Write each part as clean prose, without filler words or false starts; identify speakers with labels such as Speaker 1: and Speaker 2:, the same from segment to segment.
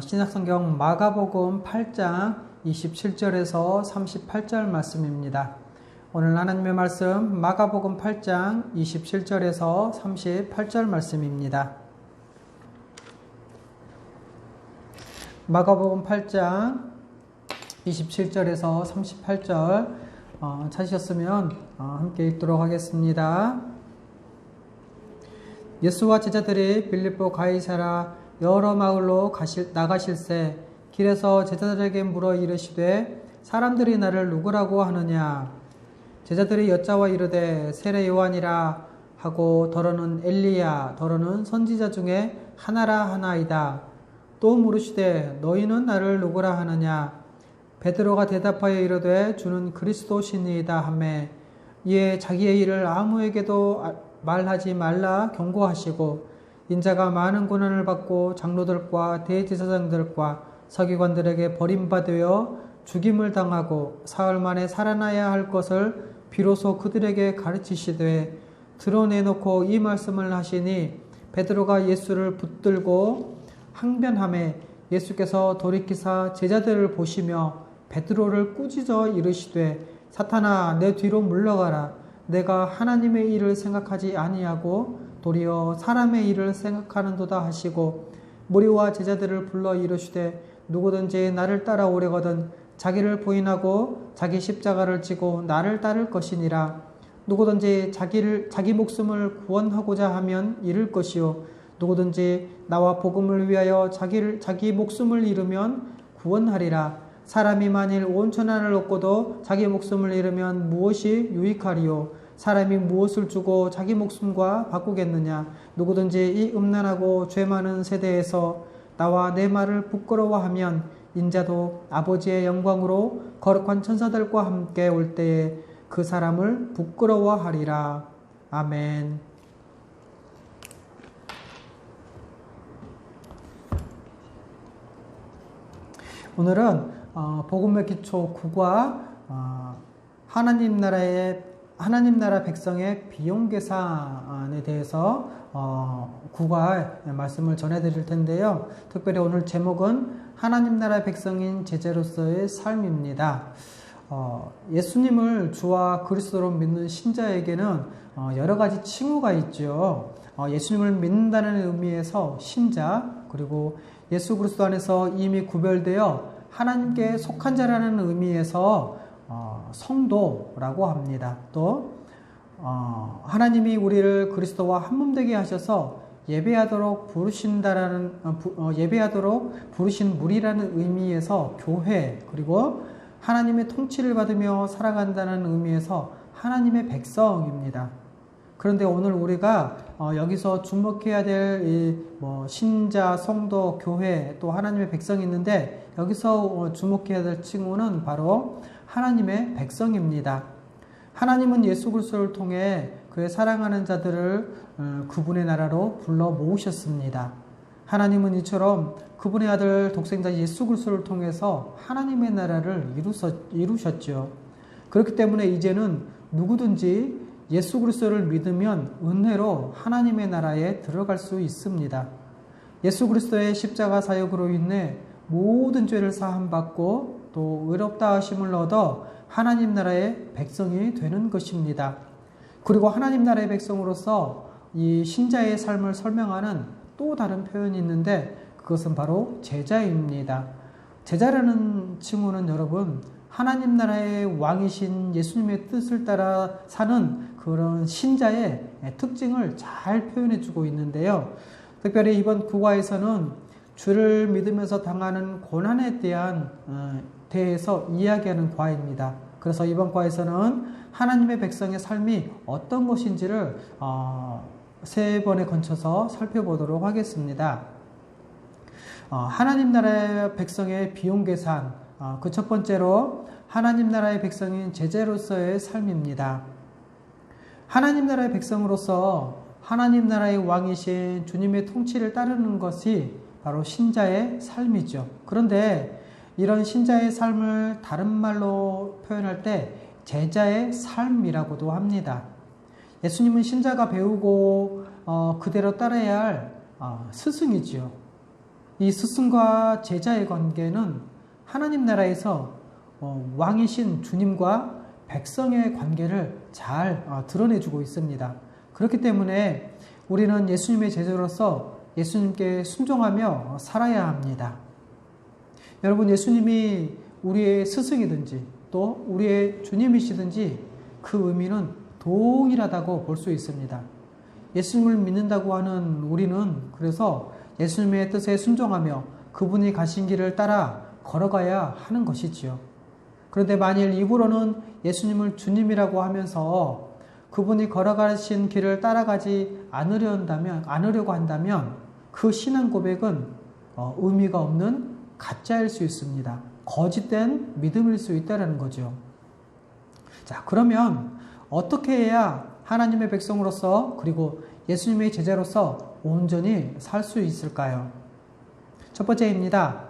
Speaker 1: 신약성경 마가복음 8장 27절에서 38절 말씀입니다. 오늘 하나님의 말씀 마가복음 8장 27절에서 38절 말씀입니다. 마가복음 8장 27절에서 38절 찾으셨으면 함께 읽도록 하겠습니다. 예수와 제자들이 빌립보 가이사랴 여러 마을로 나가실새 길에서 제자들에게 물어 이르시되 사람들이 나를 누구라고 하느냐. 제자들이 여짜와 이르되 세례 요한이라 하고 더러는 엘리야 더러는 선지자 중에 하나라 하나이다. 또 물으시되 너희는 나를 누구라 하느냐. 베드로가 대답하여 이르되 주는 그리스도시니이다 하매 이에 자기의 일을 아무에게도 말하지 말라 경고하시고 인자가 많은 고난을 받고 장로들과 대제사장들과 서기관들에게 버림받으여 죽임을 당하고 사흘 만에 살아나야 할 것을 비로소 그들에게 가르치시되 드러내놓고 이 말씀을 하시니 베드로가 예수를 붙들고 항변하매 예수께서 돌이키사 제자들을 보시며 베드로를 꾸짖어 이르시되 사탄아 내 뒤로 물러가라. 내가 하나님의 일을 생각하지 아니하고 도리어 사람의 일을 생각하는도다 하시고 무리와 제자들을 불러 이르시되 누구든지 나를 따라오려거든 자기를 부인하고 자기 십자가를 지고 나를 따를 것이니라. 누구든지 자기 목숨을 구원하고자 하면 잃을 것이요 누구든지 나와 복음을 위하여 자기 목숨을 잃으면 구원하리라. 사람이 만일 온 천하를 얻고도 자기 목숨을 잃으면 무엇이 유익하리요. 사람이 무엇을 주고 자기 목숨과 바꾸겠느냐. 누구든지 이 음란하고 죄 많은 세대에서 나와 내 말을 부끄러워하면 인자도 아버지의 영광으로 거룩한 천사들과 함께 올 때에 그 사람을 부끄러워하리라. 아멘. 오늘은 복음의 기초 9과 하나님 나라 백성의 비용 계산에 대해서 9과 말씀을 전해드릴 텐데요. 특별히 오늘 제목은 하나님 나라 백성인 제자로서의 삶입니다. 예수님을 주와 그리스도로 믿는 신자에게는 여러 가지 칭호가 있죠. 예수님을 믿는다는 의미에서 신자, 그리고 예수 그리스도 안에서 이미 구별되어 하나님께 속한 자라는 의미에서 성도라고 합니다. 또 하나님이 우리를 그리스도와 한몸되게 하셔서 예배하도록 부르신 무리라는 의미에서 교회, 그리고 하나님의 통치를 받으며 살아간다는 의미에서 하나님의 백성입니다. 그런데 오늘 우리가 여기서 주목해야 될 신자, 성도, 교회, 또 하나님의 백성이 있는데 여기서 주목해야 될 칭호는 바로 하나님의 백성입니다. 하나님은 예수 그리스도를 통해 그의 사랑하는 자들을 그분의 나라로 불러 모으셨습니다. 하나님은 이처럼 그분의 아들 독생자 예수 그리스도를 통해서 하나님의 나라를 이루셨죠. 그렇기 때문에 이제는 누구든지 예수 그리스도를 믿으면 은혜로 하나님의 나라에 들어갈 수 있습니다. 예수 그리스도의 십자가 사역으로 인해 모든 죄를 사함받고 또 의롭다 하심을 얻어 하나님 나라의 백성이 되는 것입니다. 그리고 하나님 나라의 백성으로서 이 신자의 삶을 설명하는 또 다른 표현이 있는데 그것은 바로 제자입니다. 제자라는 칭호는 여러분 하나님 나라의 왕이신 예수님의 뜻을 따라 사는 그런 신자의 특징을 잘 표현해 주고 있는데요. 특별히 이번 구과에서는 주를 믿으면서 당하는 고난에 대해서 이야기하는 과입니다. 그래서 이번 과에서는 하나님의 백성의 삶이 어떤 것인지를 3번에 걸쳐서 살펴보도록 하겠습니다. 하나님 나라의 백성의 비용 계산, 그 첫 번째로 하나님 나라의 백성인 제자로서의 삶입니다. 하나님 나라의 백성으로서 하나님 나라의 왕이신 주님의 통치를 따르는 것이 바로 신자의 삶이죠. 그런데 이런 신자의 삶을 다른 말로 표현할 때 제자의 삶이라고도 합니다. 예수님은 신자가 배우고 그대로 따라야 할 스승이지요. 이 스승과 제자의 관계는 하나님 나라에서 왕이신 주님과 백성의 관계를 잘 드러내주고 있습니다. 그렇기 때문에 우리는 예수님의 제자로서 예수님께 순종하며 살아야 합니다. 여러분, 예수님이 우리의 스승이든지 또 우리의 주님이시든지 그 의미는 동일하다고 볼 수 있습니다. 예수님을 믿는다고 하는 우리는 그래서 예수님의 뜻에 순종하며 그분이 가신 길을 따라 걸어가야 하는 것이지요. 그런데 만일 입으로는 예수님을 주님이라고 하면서 그분이 걸어가신 길을 따라가지 않으려고 한다면 그 신앙 고백은 의미가 없는 가짜일 수 있습니다. 거짓된 믿음일 수 있다는 거죠. 자, 그러면 어떻게 해야 하나님의 백성으로서 그리고 예수님의 제자로서 온전히 살 수 있을까요? 첫 번째입니다.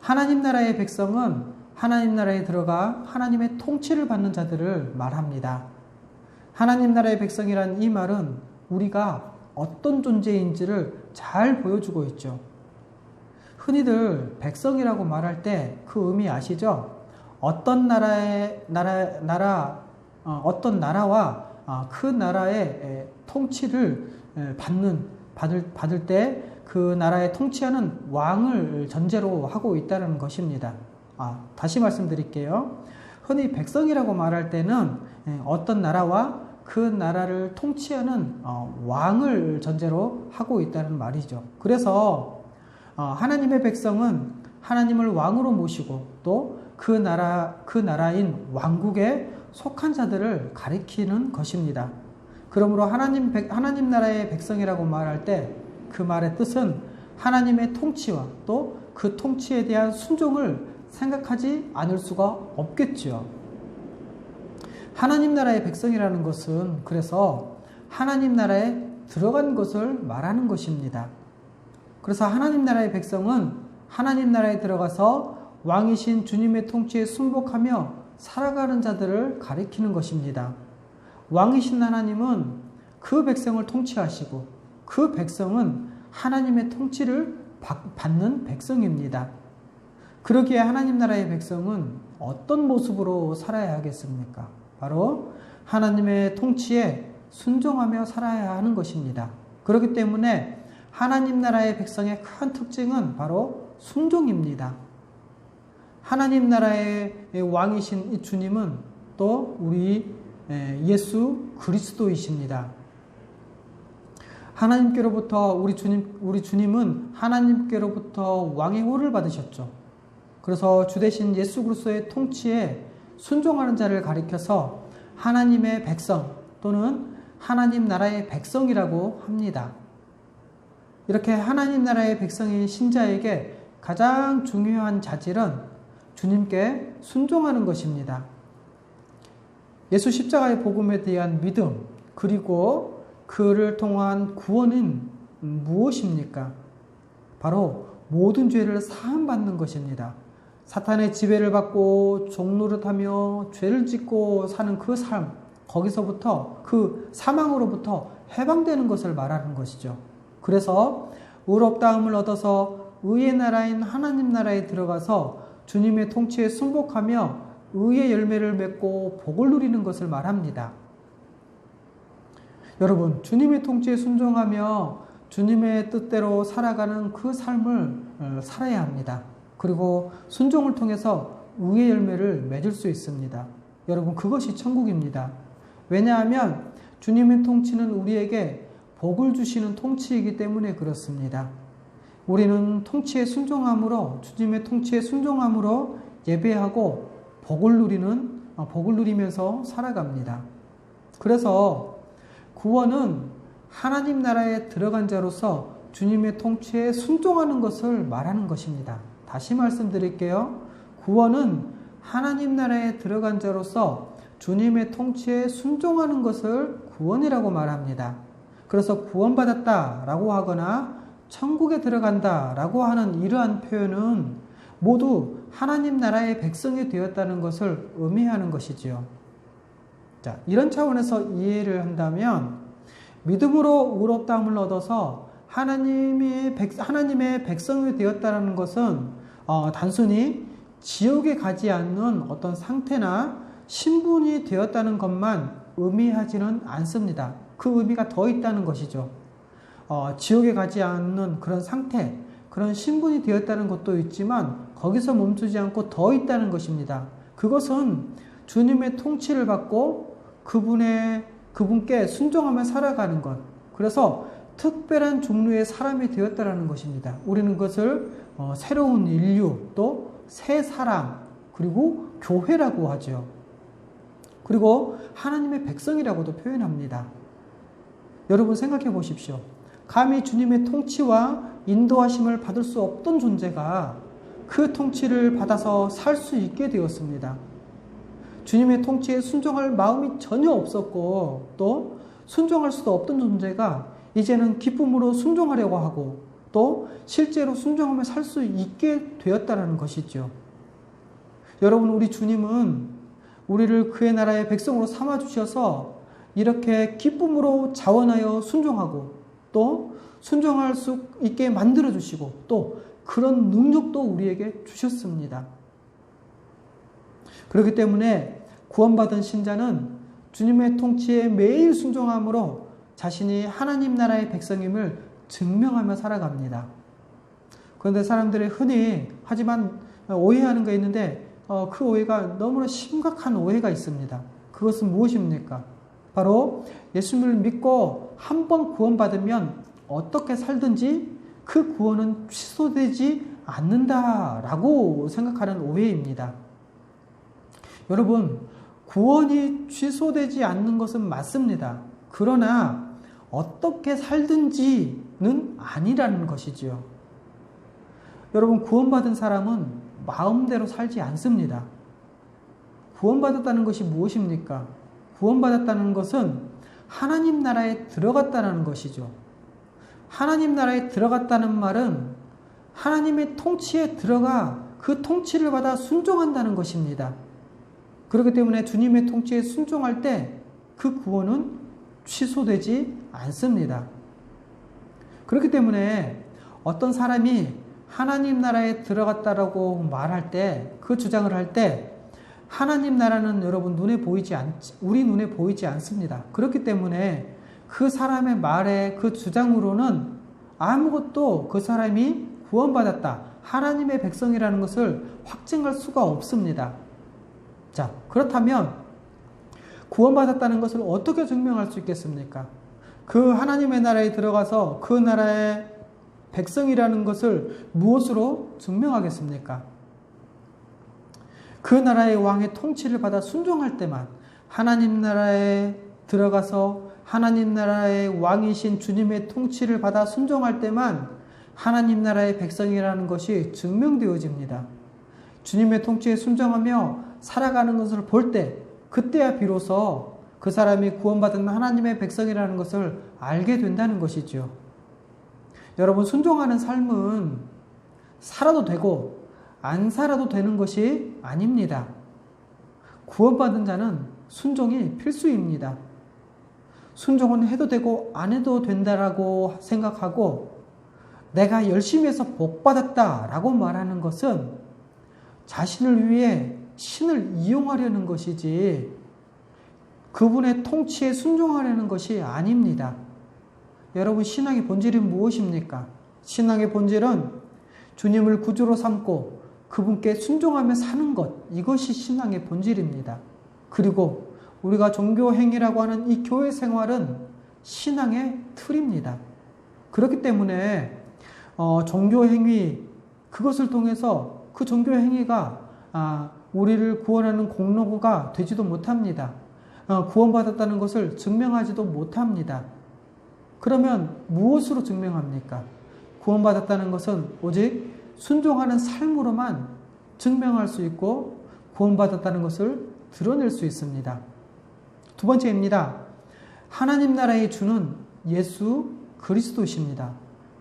Speaker 1: 하나님 나라의 백성은 하나님 나라에 들어가 하나님의 통치를 받는 자들을 말합니다. 하나님 나라의 백성이란 이 말은 우리가 어떤 존재인지를 잘 보여주고 있죠. 흔히들 백성이라고 말할 때 그 의미 아시죠? 어떤 나라와 그 나라의 통치를 받을 때 그 나라의 통치하는 왕을 전제로 하고 있다는 것입니다. 다시 말씀드릴게요. 흔히 백성이라고 말할 때는 어떤 나라와 그 나라를 통치하는 왕을 전제로 하고 있다는 말이죠. 그래서 하나님의 백성은 하나님을 왕으로 모시고 또 그 나라인 왕국에 속한 자들을 가리키는 것입니다. 그러므로 하나님 나라의 백성이라고 말할 때 그 말의 뜻은 하나님의 통치와 또 그 통치에 대한 순종을 생각하지 않을 수가 없겠지요. 하나님 나라의 백성이라는 것은 그래서 하나님 나라에 들어간 것을 말하는 것입니다. 그래서 하나님 나라의 백성은 하나님 나라에 들어가서 왕이신 주님의 통치에 순복하며 살아가는 자들을 가리키는 것입니다. 왕이신 하나님은 그 백성을 통치하시고 그 백성은 하나님의 통치를 받는 백성입니다. 그러기에 하나님 나라의 백성은 어떤 모습으로 살아야 하겠습니까? 바로 하나님의 통치에 순종하며 살아야 하는 것입니다. 그렇기 때문에 하나님 나라의 백성의 큰 특징은 바로 순종입니다. 하나님 나라의 왕이신 이 주님은 또 우리 예수 그리스도이십니다. 하나님께로부터 우리 주님은 하나님께로부터 왕의 호를 받으셨죠. 그래서 주 대신 예수 그리스도의 통치에 순종하는 자를 가리켜서 하나님의 백성 또는 하나님 나라의 백성이라고 합니다. 이렇게 하나님 나라의 백성인 신자에게 가장 중요한 자질은 주님께 순종하는 것입니다. 예수 십자가의 복음에 대한 믿음 그리고 그를 통한 구원은 무엇입니까? 바로 모든 죄를 사함받는 것입니다. 사탄의 지배를 받고 종노릇하며 죄를 짓고 사는 그 삶, 거기서부터 그 사망으로부터 해방되는 것을 말하는 것이죠. 그래서 의롭다함을 얻어서 의의 나라인 하나님 나라에 들어가서 주님의 통치에 순복하며 의의 열매를 맺고 복을 누리는 것을 말합니다. 여러분, 주님의 통치에 순종하며 주님의 뜻대로 살아가는 그 삶을 살아야 합니다. 그리고 순종을 통해서 의의 열매를 맺을 수 있습니다. 여러분, 그것이 천국입니다. 왜냐하면 주님의 통치는 우리에게 복을 주시는 통치이기 때문에 그렇습니다. 우리는 통치에 순종함으로 주님의 통치에 순종함으로 예배하고 복을 누리면서 살아갑니다. 그래서 구원은 하나님 나라에 들어간 자로서 주님의 통치에 순종하는 것을 말하는 것입니다. 다시 말씀드릴게요. 구원은 하나님 나라에 들어간 자로서 주님의 통치에 순종하는 것을 구원이라고 말합니다. 그래서 구원받았다라고 하거나 천국에 들어간다라고 하는 이러한 표현은 모두 하나님 나라의 백성이 되었다는 것을 의미하는 것이지요. 이런 차원에서 이해를 한다면 믿음으로 의롭다함을 얻어서 하나님의 백성이 되었다는 것은 단순히 지옥에 가지 않는 어떤 상태나 신분이 되었다는 것만 의미하지는 않습니다. 그 의미가 더 있다는 것이죠. 지옥에 가지 않는 그런 상태, 그런 신분이 되었다는 것도 있지만 거기서 멈추지 않고 더 있다는 것입니다. 그것은 주님의 통치를 받고 그분께 순종하며 살아가는 것. 그래서 특별한 종류의 사람이 되었다는 것입니다. 우리는 그것을 새로운 인류, 또 새 사람, 그리고 교회라고 하죠. 그리고 하나님의 백성이라고도 표현합니다. 여러분 생각해 보십시오. 감히 주님의 통치와 인도하심을 받을 수 없던 존재가 그 통치를 받아서 살 수 있게 되었습니다. 주님의 통치에 순종할 마음이 전혀 없었고 또 순종할 수도 없던 존재가 이제는 기쁨으로 순종하려고 하고 또 실제로 순종하며 살 수 있게 되었다는 것이죠. 여러분, 우리 주님은 우리를 그의 나라의 백성으로 삼아주셔서 이렇게 기쁨으로 자원하여 순종하고 또 순종할 수 있게 만들어주시고 또 그런 능력도 우리에게 주셨습니다. 그렇기 때문에 구원받은 신자는 주님의 통치에 매일 순종함으로 자신이 하나님 나라의 백성임을 증명하며 살아갑니다. 그런데 사람들이 흔히 하지만 오해하는 게 있는데 그 오해가 너무나 심각한 오해가 있습니다. 그것은 무엇입니까? 바로 예수님을 믿고 한 번 구원받으면 어떻게 살든지 그 구원은 취소되지 않는다라고 생각하는 오해입니다. 여러분, 구원이 취소되지 않는 것은 맞습니다. 그러나 어떻게 살든지는 아니라는 것이지요. 여러분, 구원받은 사람은 마음대로 살지 않습니다. 구원받았다는 것이 무엇입니까? 구원받았다는 것은 하나님 나라에 들어갔다는 것이죠. 하나님 나라에 들어갔다는 말은 하나님의 통치에 들어가 그 통치를 받아 순종한다는 것입니다. 그렇기 때문에 주님의 통치에 순종할 때 그 구원은 취소되지 않습니다. 그렇기 때문에 어떤 사람이 하나님 나라에 들어갔다라고 말할 때, 그 주장을 할 때 하나님 나라는 여러분 우리 눈에 보이지 않습니다. 그렇기 때문에 그 사람의 말에 그 주장으로는 아무것도 그 사람이 구원받았다, 하나님의 백성이라는 것을 확증할 수가 없습니다. 자, 그렇다면 구원받았다는 것을 어떻게 증명할 수 있겠습니까? 그 하나님의 나라에 들어가서 그 나라의 백성이라는 것을 무엇으로 증명하겠습니까? 그 나라의 왕의 통치를 받아 순종할 때만, 하나님 나라에 들어가서 하나님 나라의 왕이신 주님의 통치를 받아 순종할 때만 하나님 나라의 백성이라는 것이 증명되어집니다. 주님의 통치에 순종하며 살아가는 것을 볼 때, 그때야 비로소 그 사람이 구원받은 하나님의 백성이라는 것을 알게 된다는 것이죠. 여러분, 순종하는 삶은 살아도 되고 안 살아도 되는 것이 아닙니다. 구원받은 자는 순종이 필수입니다. 순종은 해도 되고 안 해도 된다라고 생각하고 내가 열심히 해서 복 받았다라고 말하는 것은 자신을 위해 신을 이용하려는 것이지 그분의 통치에 순종하려는 것이 아닙니다. 여러분, 신앙의 본질이 무엇입니까? 신앙의 본질은 주님을 구주로 삼고 그분께 순종하며 사는 것, 이것이 신앙의 본질입니다. 그리고 우리가 종교행위라고 하는 이 교회 생활은 신앙의 틀입니다. 그렇기 때문에 종교행위, 그것을 통해서 그 종교행위가 우리를 구원하는 공로가 되지도 못합니다. 구원받았다는 것을 증명하지도 못합니다. 그러면 무엇으로 증명합니까? 구원받았다는 것은 오직 순종하는 삶으로만 증명할 수 있고 구원받았다는 것을 드러낼 수 있습니다. 두 번째입니다. 하나님 나라의 주는 예수 그리스도십니다.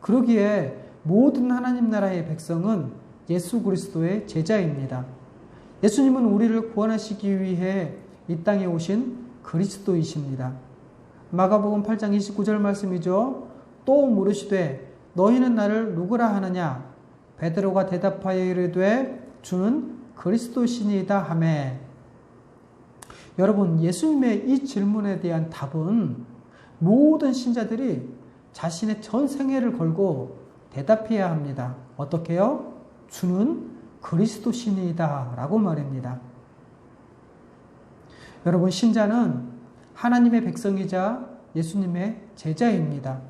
Speaker 1: 그러기에 모든 하나님 나라의 백성은 예수 그리스도의 제자입니다. 예수님은 우리를 구원하시기 위해 이 땅에 오신 그리스도이십니다. 마가복음 8장 29절 말씀이죠. 또 물으시되 너희는 나를 누구라 하느냐? 베드로가 대답하여 이르되 주는 그리스도시니이다 하매. 여러분, 예수님의 이 질문에 대한 답은 모든 신자들이 자신의 전 생애를 걸고 대답해야 합니다. 어떻게요? 주는 그리스도시니이다 라고 말합니다. 여러분, 신자는 하나님의 백성이자 예수님의 제자입니다.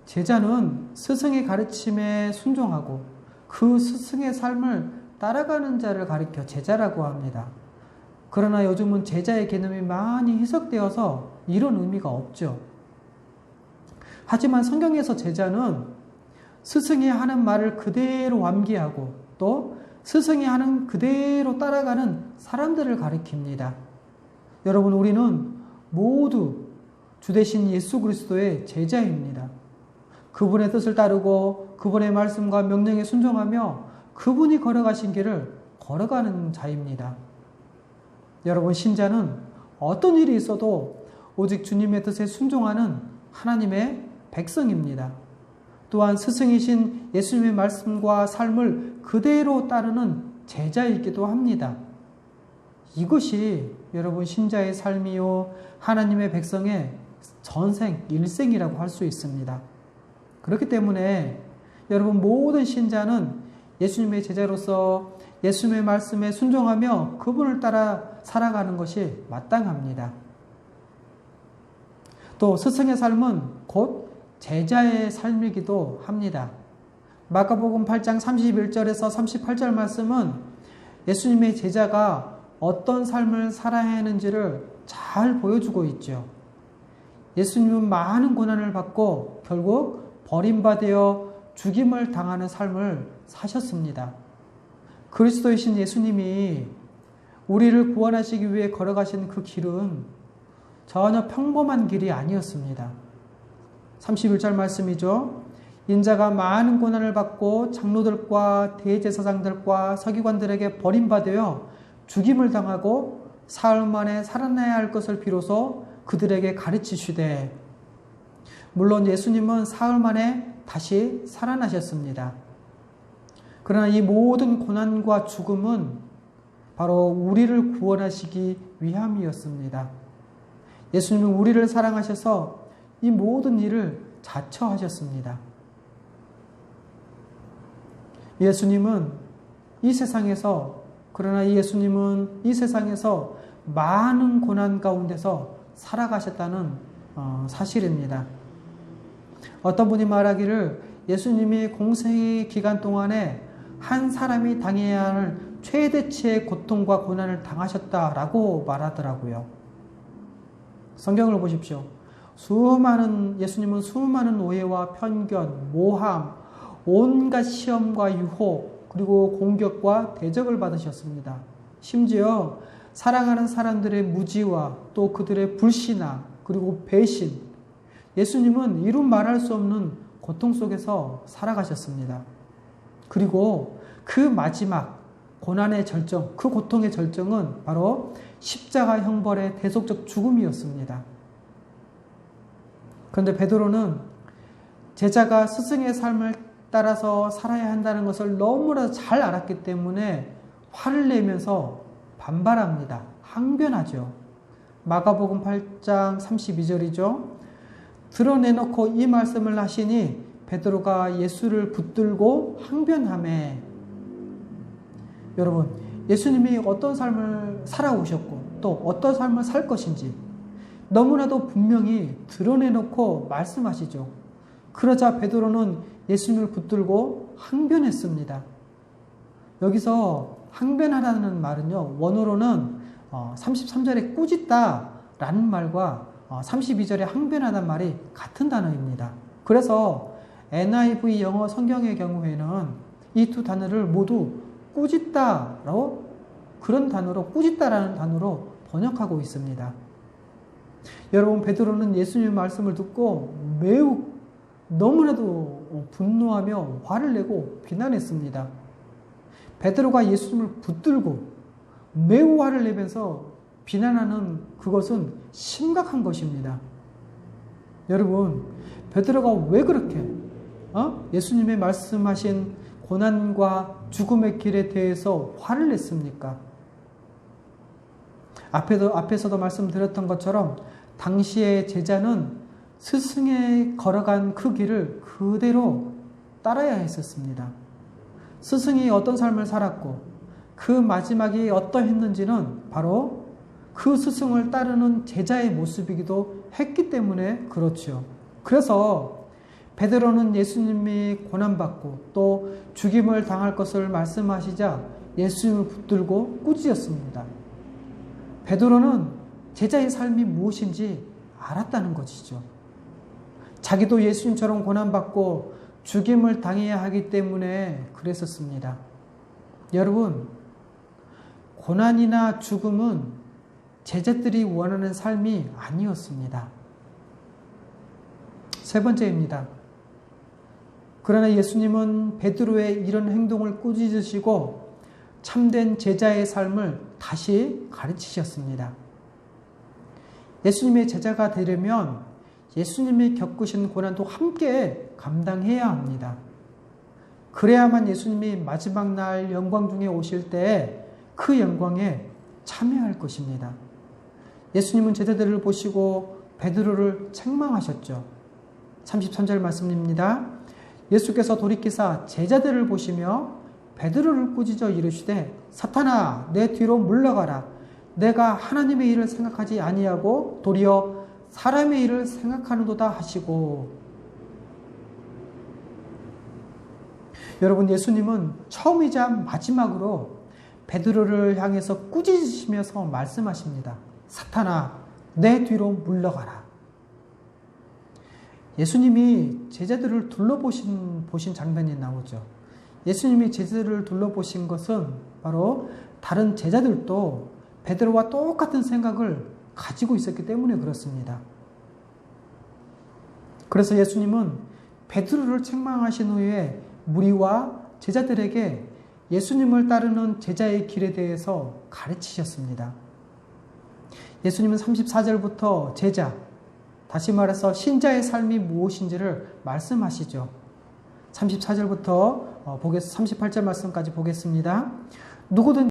Speaker 1: 제자는 스승의 가르침에 순종하고 그 스승의 삶을 따라가는 자를 가리켜 제자라고 합니다. 그러나 요즘은 제자의 개념이 많이 해석되어서 이런 의미가 없죠. 하지만 성경에서 제자는 스승이 하는 말을 그대로 암기하고 또 스승이 하는 그대로 따라가는 사람들을 가리킵니다. 여러분, 우리는 모두 주 대신 예수 그리스도의 제자입니다. 그분의 뜻을 따르고 그분의 말씀과 명령에 순종하며 그분이 걸어가신 길을 걸어가는 자입니다. 여러분, 신자는 어떤 일이 있어도 오직 주님의 뜻에 순종하는 하나님의 백성입니다. 또한 스승이신 예수님의 말씀과 삶을 그대로 따르는 제자이기도 합니다. 이것이 여러분 신자의 삶이요 하나님의 백성의 전생, 일생이라고 할 수 있습니다. 그렇기 때문에 여러분 모든 신자는 예수님의 제자로서 예수님의 말씀에 순종하며 그분을 따라 살아가는 것이 마땅합니다. 또 스승의 삶은 곧 제자의 삶이기도 합니다. 마가복음 8장 31절에서 38절 말씀은 예수님의 제자가 어떤 삶을 살아야 하는지를 잘 보여주고 있죠. 예수님은 많은 고난을 받고 결국 버림받아 죽임을 당하는 삶을 사셨습니다. 그리스도이신 예수님이 우리를 구원하시기 위해 걸어가신 그 길은 전혀 평범한 길이 아니었습니다. 31절 말씀이죠. 인자가 많은 고난을 받고 장로들과 대제사장들과 서기관들에게 버림받아 죽임을 당하고 사흘 만에 살아나야 할 것을 비로소 그들에게 가르치시되, 물론 예수님은 사흘 만에 다시 살아나셨습니다. 그러나 이 모든 고난과 죽음은 바로 우리를 구원하시기 위함이었습니다. 예수님은 우리를 사랑하셔서 이 모든 일을 자처하셨습니다. 예수님은 이 세상에서 많은 고난 가운데서 살아가셨다는 사실입니다. 어떤 분이 말하기를 예수님이 공생의 기간 동안에 한 사람이 당해야 할 최대치의 고통과 고난을 당하셨다라고 말하더라고요. 성경을 보십시오. 예수님은 수많은 오해와 편견, 모함, 온갖 시험과 유혹, 그리고 공격과 대적을 받으셨습니다. 심지어 사랑하는 사람들의 무지와 또 그들의 불신앙, 그리고 배신, 예수님은 이루 말할 수 없는 고통 속에서 살아가셨습니다. 그리고 그 마지막 고난의 절정, 그 고통의 절정은 바로 십자가 형벌의 대속적 죽음이었습니다. 그런데 베드로는 제자가 스승의 삶을 따라서 살아야 한다는 것을 너무나 잘 알았기 때문에 화를 내면서 반발합니다. 항변하죠. 마가복음 8장 32절이죠. 드러내놓고 이 말씀을 하시니 베드로가 예수를 붙들고 항변하매. 여러분, 예수님이 어떤 삶을 살아오셨고 또 어떤 삶을 살 것인지 너무나도 분명히 드러내놓고 말씀하시죠. 그러자 베드로는 예수님을 붙들고 항변했습니다. 여기서 항변하라는 말은요, 원어로는 33절에 꾸짖다라는 말과 32절에 항변하다는 말이 같은 단어입니다. 그래서 NIV 영어 성경의 경우에는 이 두 단어를 모두 꾸짖다라고 꾸짖다라는 단어로 번역하고 있습니다. 여러분, 베드로는 예수님의 말씀을 듣고 매우 너무나도 분노하며 화를 내고 비난했습니다. 베드로가 예수님을 붙들고 매우 화를 내면서 비난하는 그것은 심각한 것입니다. 여러분, 베드로가 왜 그렇게 예수님의 말씀하신 고난과 죽음의 길에 대해서 화를 냈습니까? 앞에서도 말씀드렸던 것처럼 당시의 제자는 스승의 걸어간 그 길을 그대로 따라야 했었습니다. 스승이 어떤 삶을 살았고 그 마지막이 어떠했는지는 바로 그 스승을 따르는 제자의 모습이기도 했기 때문에 그렇죠. 그래서 베드로는 예수님이 고난받고 또 죽임을 당할 것을 말씀하시자 예수님을 붙들고 꾸짖었습니다. 베드로는 제자의 삶이 무엇인지 알았다는 것이죠. 자기도 예수님처럼 고난받고 죽임을 당해야 하기 때문에 그랬었습니다. 여러분, 고난이나 죽음은 제자들이 원하는 삶이 아니었습니다. 세 번째입니다. 그러나 예수님은 베드로의 이런 행동을 꾸짖으시고 참된 제자의 삶을 다시 가르치셨습니다. 예수님의 제자가 되려면 예수님이 겪으신 고난도 함께 감당해야 합니다. 그래야만 예수님이 마지막 날 영광 중에 오실 때 그 영광에 참여할 것입니다. 예수님은 제자들을 보시고 베드로를 책망하셨죠. 33절 말씀입니다. 예수께서 돌이키사 제자들을 보시며 베드로를 꾸짖어 이르시되 사탄아 내 뒤로 물러가라. 내가 하나님의 일을 생각하지 아니하고 도리어 사람의 일을 생각하는도다 하시고. 여러분, 예수님은 처음이자 마지막으로 베드로를 향해서 꾸짖으시면서 말씀하십니다. 사탄아 내 뒤로 물러가라. 예수님이 제자들을 보신 장면이 나오죠. 예수님이 제자들을 둘러보신 것은 바로 다른 제자들도 베드로와 똑같은 생각을 가지고 있었기 때문에 그렇습니다. 그래서 예수님은 베드로를 책망하신 후에 무리와 제자들에게 예수님을 따르는 제자의 길에 대해서 가르치셨습니다. 예수님은 34절부터 제자, 다시 말해서 신자의 삶이 무엇인지를 말씀하시죠. 34절부터 38절 말씀까지 보겠습니다. 누구든